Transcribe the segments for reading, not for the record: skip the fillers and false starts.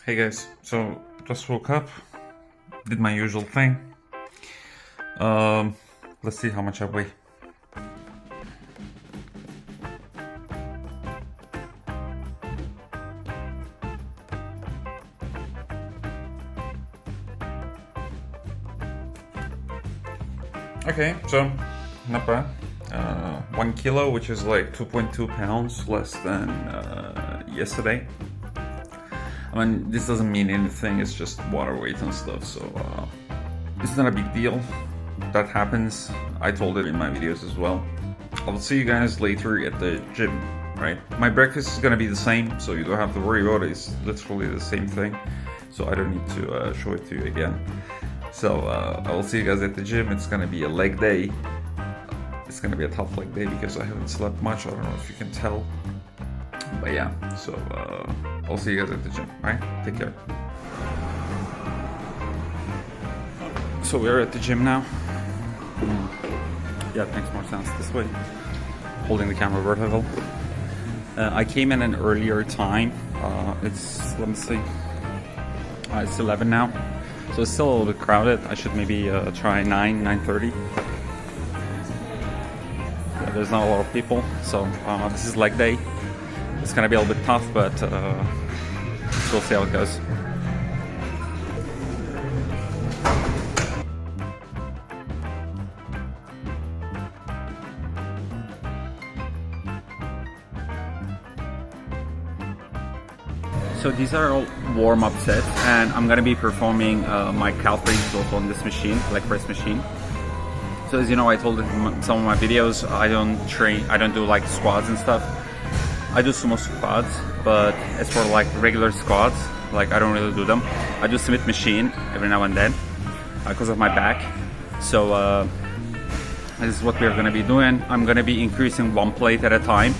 Hey guys, so just woke up, did my usual thing. Let's see how much I weigh. Okay, so not bad. 1 kilo, which is like 2.2 pounds less than yesterday. I mean, this doesn't mean anything, it's just water weight and stuff, so it's not a big deal. That happens. I told it in my videos as well. I'll see you guys later at the gym, right? My breakfast is gonna be the same, so you don't have to worry about it. It's literally the same thing, so I don't need to show it to you again. So I will see you guys at the gym. It's gonna be a leg day. It's gonna be a tough leg day because I haven't slept much. I don't know if you can tell. But yeah, so I'll see you guys at the gym, right? Take care. So we're at the gym now. Yeah, it makes more sense this way. Holding the camera vertical. I came in an earlier time. Let me see. It's 11 now. So it's still a little bit crowded. I should maybe try 9:30. Yeah, there's not a lot of people. So this is leg day. It's gonna be a little bit tough, but we'll see how it goes. So these are all warm-up sets, and I'm gonna be performing my calf raises also on this machine, leg press machine. So as you know, I told in some of my videos, I don't do like squats and stuff. I do sumo squats, but as for like regular squats, like I don't really do them. I do Smith machine every now and then because of my back. So this is what we're gonna be doing. I'm gonna be increasing one plate at a time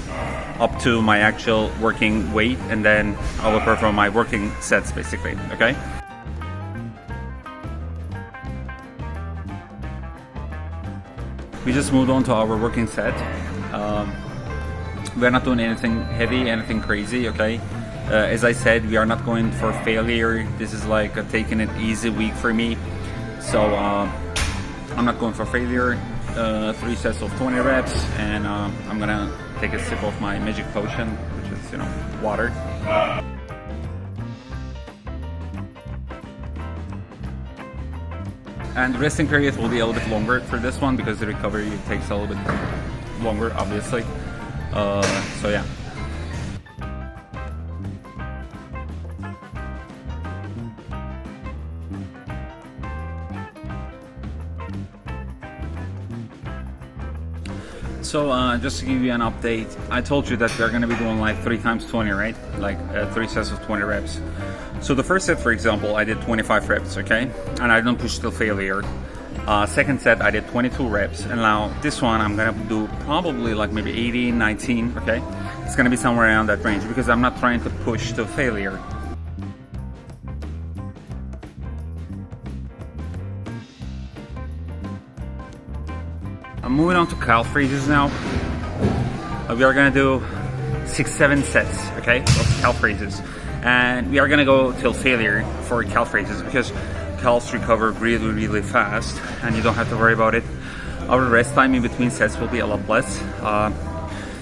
up to my actual working weight, and then I will perform my working sets basically, okay? We just moved on to our working set. We're not doing anything heavy, anything crazy, okay? As I said, we are not going for failure. This is like a taking it easy week for me. So I'm not going for failure. 3 sets of 20 reps, and I'm gonna take a sip of my magic potion, which is, you know, water. And the resting period will be a little bit longer for this one because the recovery takes a little bit longer, obviously. So yeah. So just to give you an update, I told you that we're going to be doing like 3 times 20, right? Like 3 sets of 20 reps. So the first set, for example, I did 25 reps, okay? And I didn't push till failure. Second set, I did 22 reps. And now this one, I'm going to do probably like maybe 18, 19, okay? It's going to be somewhere around that range because I'm not trying to push to failure. I'm moving on to calf raises now. We are gonna do 6-7 sets, okay, of calf raises, and we are gonna go till failure for calf raises because calves recover really, really fast, and you don't have to worry about it. Our rest time in between sets will be a lot less.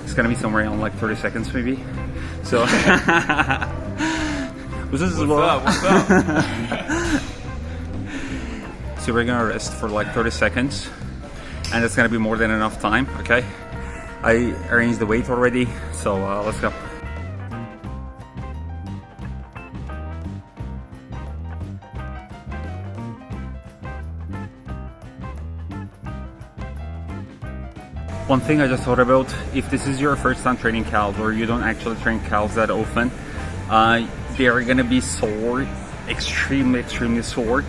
It's gonna be somewhere around like 30 seconds, maybe. So, what's up? So we're gonna rest for like 30 seconds. And it's gonna be more than enough time, okay? I arranged the weight already, so let's go. One thing I just thought about, if this is your first time training calves or you don't actually train calves that often, they are gonna be sore, extremely sore.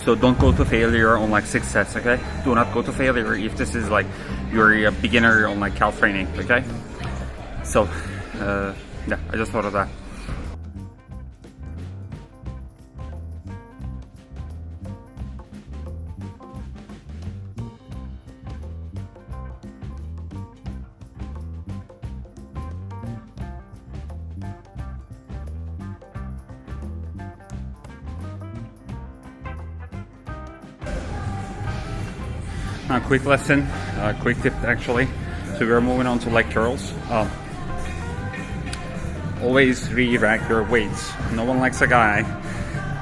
So don't go to failure on like 6 sets, okay? Do not go to failure if this is like you're a beginner on like calf training, okay? So, yeah, I just thought of that. a quick lesson, a quick tip actually. So we're moving on to leg curls. Always re-rack your weights. No one likes a guy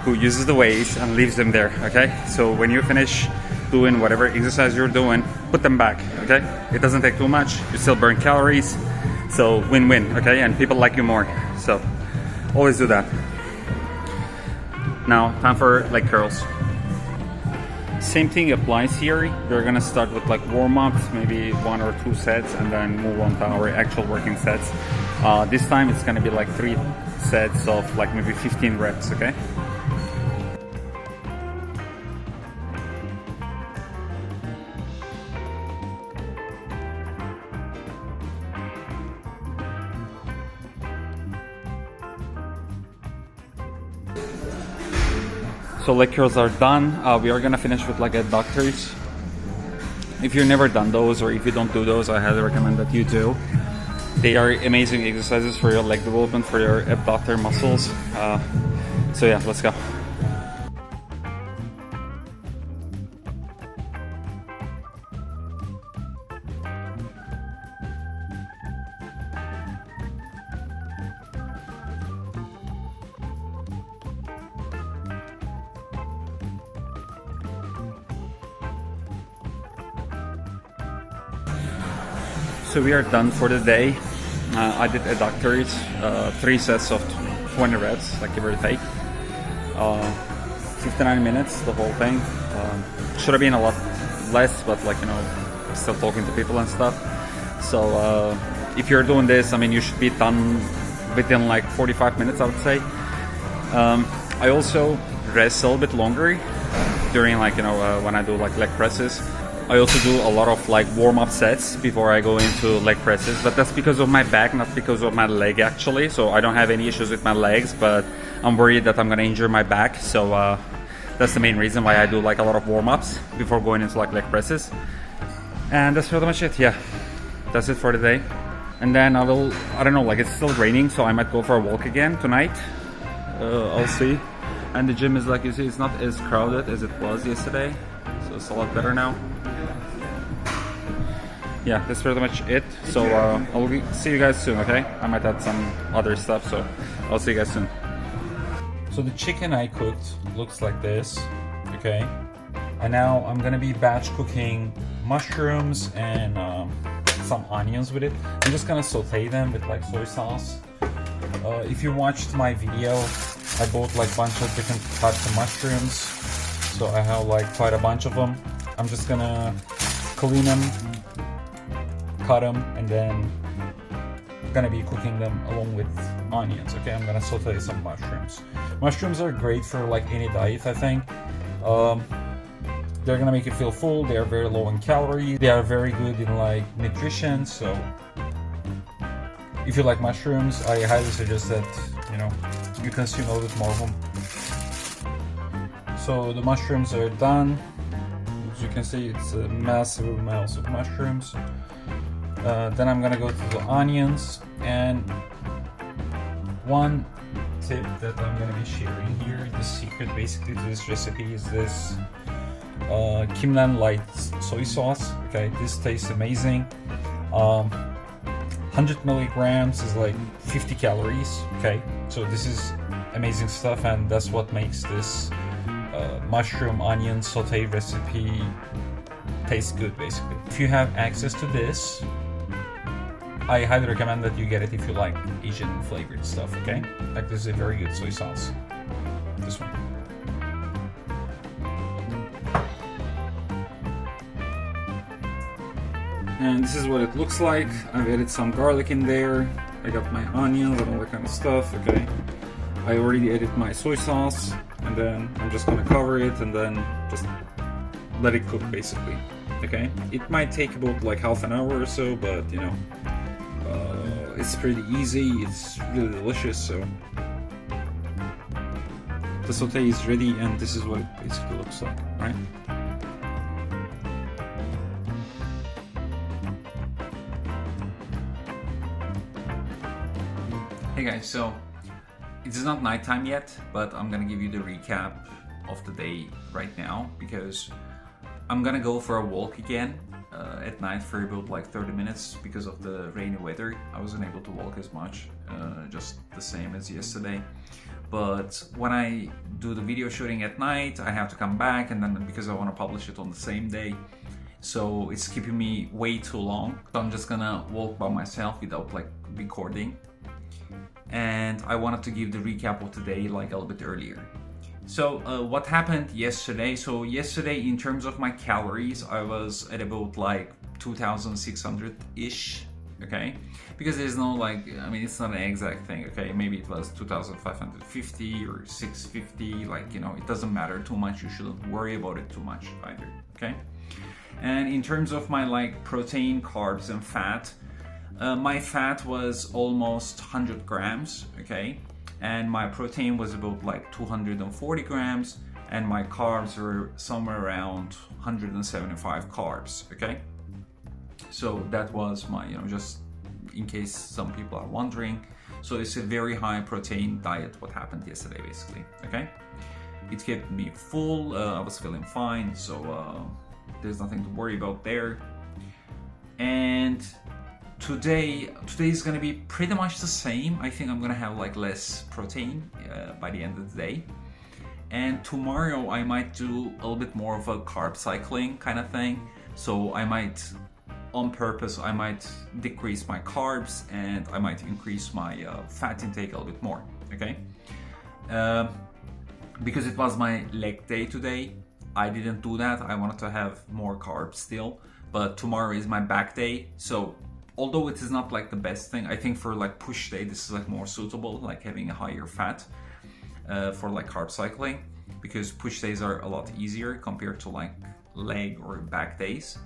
who uses the weights and leaves them there, okay? So when you finish doing whatever exercise you're doing, put them back, okay? It doesn't take too much, you still burn calories, so win-win, okay? And people like you more, so always do that. Now, time for leg curls. Same thing applies here. We're gonna start with like warm-ups, maybe 1 or 2 sets, and then move on to our actual working sets. This time it's gonna be like 3 sets of like maybe 15 reps, okay? So leg curls are done. We are gonna finish with like adductors. If you've never done those, or if you don't do those, I highly recommend that you do. They are amazing exercises for your leg development, for your abductor muscles. So yeah, let's go. So we are done for the day. I did adductors, 3 sets of 20 reps, like give or take. 59 minutes, the whole thing. Should have been a lot less, but like, you know, still talking to people and stuff. So if you're doing this, I mean, you should be done within like 45 minutes, I would say. I also rest a little bit longer during like, you know, when I do like leg presses. I also do a lot of like warm-up sets before I go into leg presses, but that's because of my back, not because of my leg actually. So I don't have any issues with my legs, but I'm worried that I'm gonna injure my back. So that's the main reason why I do like a lot of warm-ups before going into like leg presses. And that's pretty much it, yeah. That's it for today. And then I don't know, like it's still raining, so I might go for a walk again tonight. I'll see. And the gym is, like you see, it's not as crowded as it was yesterday. So it's a lot better now. Yeah, that's pretty much it. So I'll see you guys soon, okay? I might add some other stuff, so I'll see you guys soon. So the chicken I cooked looks like this, okay? And now I'm gonna be batch cooking mushrooms and some onions with it. I'm just gonna saute them with like soy sauce. If you watched my video, I bought like a bunch of different types of mushrooms. So I have like quite a bunch of them. I'm just gonna clean them, cut them, and then gonna be cooking them along with onions. Okay, I'm gonna saute some mushrooms. Mushrooms are great for like any diet, I think. They're gonna make you feel full. They are very low in calories. They are very good in like nutrition. So if you like mushrooms, I highly suggest that, you know, you consume a little bit more of them. So the mushrooms are done. As you can see, it's a massive amounts of mushrooms. Then I'm gonna go to the onions, and one tip that I'm gonna be sharing here, the secret basically to this recipe is this Kimlan light soy sauce. Okay, this tastes amazing. 100 milligrams is like 50 calories. Okay, so this is amazing stuff, and that's what makes this mushroom onion saute recipe taste good basically. If you have access to this, I highly recommend that you get it if you like Asian flavored stuff, okay? Like this is a very good soy sauce. This one. And this is what it looks like. I've added some garlic in there. I got my onions and all that kind of stuff, okay? I already added my soy sauce, and then I'm just gonna cover it and then just let it cook basically, okay? It might take about like half an hour or so, but you know, it's pretty easy, it's really delicious. So the saute is ready, and this is what it basically looks like, right? Hey guys, so it's not nighttime yet, but I'm gonna give you the recap of the day right now, because I'm gonna go for a walk again at night for about like 30 minutes because of the rainy weather. I wasn't able to walk as much, just the same as yesterday. But when I do the video shooting at night, I have to come back, and then because I want to publish it on the same day, so it's keeping me way too long. So I'm just gonna walk by myself without like recording. And I wanted to give the recap of today like a little bit earlier. So what happened yesterday? So yesterday, in terms of my calories, I was at about like 2,600-ish, okay? Because there's no like, I mean, it's not an exact thing, okay? Maybe it was 2,550 or 650, like, you know, it doesn't matter too much. You shouldn't worry about it too much either, okay? And in terms of my like protein, carbs, and fat, my fat was almost 100 grams, okay? And my protein was about like 240 grams, and my carbs were somewhere around 175 carbs, okay? So that was my, you know, just in case some people are wondering. So it's a very high protein diet, what happened yesterday, basically, okay? It kept me full, I was feeling fine, so there's nothing to worry about there. And today is gonna be pretty much the same. I think I'm gonna have like less protein by the end of the day. And tomorrow I might do a little bit more of a carb cycling kind of thing. So I might, on purpose, I might decrease my carbs and I might increase my fat intake a little bit more, okay? Because it was my leg day today, I didn't do that. I wanted to have more carbs still, but tomorrow is my back day. So although it is not like the best thing, I think for like push day, this is like more suitable, like having a higher fat for like carb cycling, because push days are a lot easier compared to like leg or back days.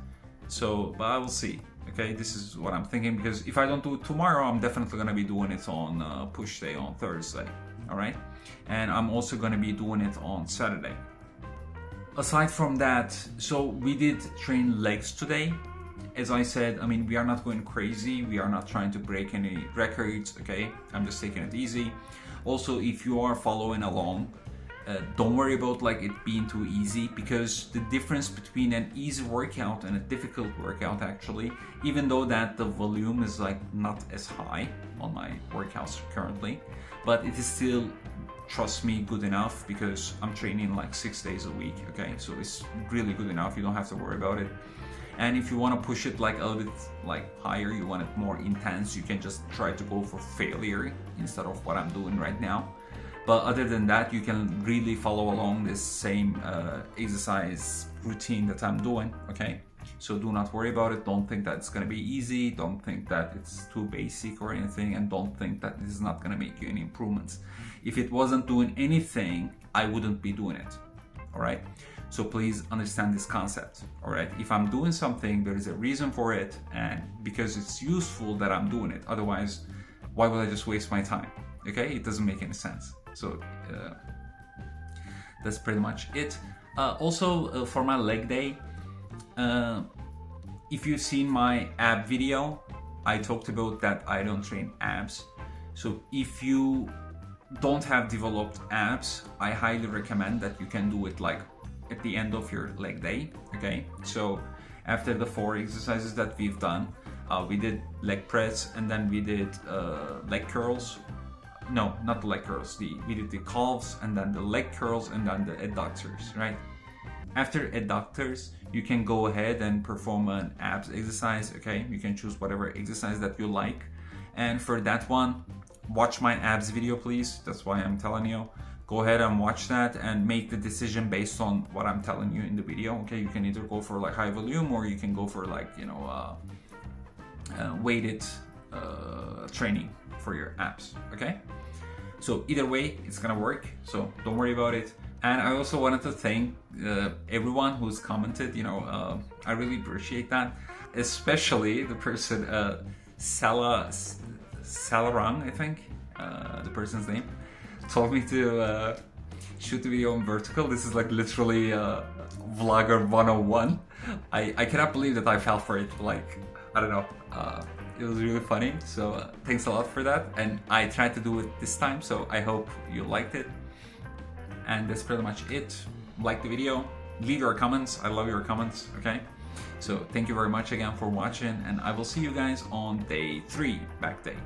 So, but I will see, okay? This is what I'm thinking, because if I don't do it tomorrow, I'm definitely gonna be doing it on push day on Thursday, all right? And I'm also gonna be doing it on Saturday. Aside from that, so we did train legs today. As I said, I mean, we are not going crazy. We are not trying to break any records, okay? I'm just taking it easy. Also, if you are following along, don't worry about like it being too easy, because the difference between an easy workout and a difficult workout, actually, even though that the volume is like not as high on my workouts currently, but it is still, trust me, good enough, because I'm training like 6 days a week, okay? So it's really good enough. You don't have to worry about it. And if you want to push it like a little bit like higher, you want it more intense, you can just try to go for failure instead of what I'm doing right now. But other than that, you can really follow along this same exercise routine that I'm doing, okay? So do not worry about it. Don't think that it's going to be easy. Don't think that it's too basic or anything. And don't think that this is not going to make you any improvements. If it wasn't doing anything, I wouldn't be doing it, all right? So please understand this concept, all right? If I'm doing something, there is a reason for it, and because it's useful that I'm doing it. Otherwise, why would I just waste my time, okay? It doesn't make any sense. So that's pretty much it. Also, for my leg day, if you've seen my ab video, I talked about that I don't train abs. So if you don't have developed abs, I highly recommend that you can do it like at the end of your leg day, okay? So after the 4 exercises that we've done, we did leg press, and then we did leg curls. No, not the leg curls. We did the calves, and then the leg curls, and then the adductors, right? After adductors, you can go ahead and perform an abs exercise, okay? You can choose whatever exercise that you like. And for that one, watch my abs video, please. That's why I'm telling you. Go ahead and watch that and make the decision based on what I'm telling you in the video, okay? You can either go for like high volume, or you can go for like, you know, weighted training for your abs, okay? So either way, it's gonna work, so don't worry about it. And I also wanted to thank everyone who's commented, you know, I really appreciate that. Especially the person, Salarang, I think, the person's name, told me to shoot the video on vertical. This is like literally Vlogger 101. I cannot believe that I fell for it, like, I don't know. It was really funny, so thanks a lot for that. And I tried to do it this time, so I hope you liked it. And that's pretty much it. Like the video, leave your comments. I love your comments, okay? So thank you very much again for watching, and I will see you guys on day 3, back day.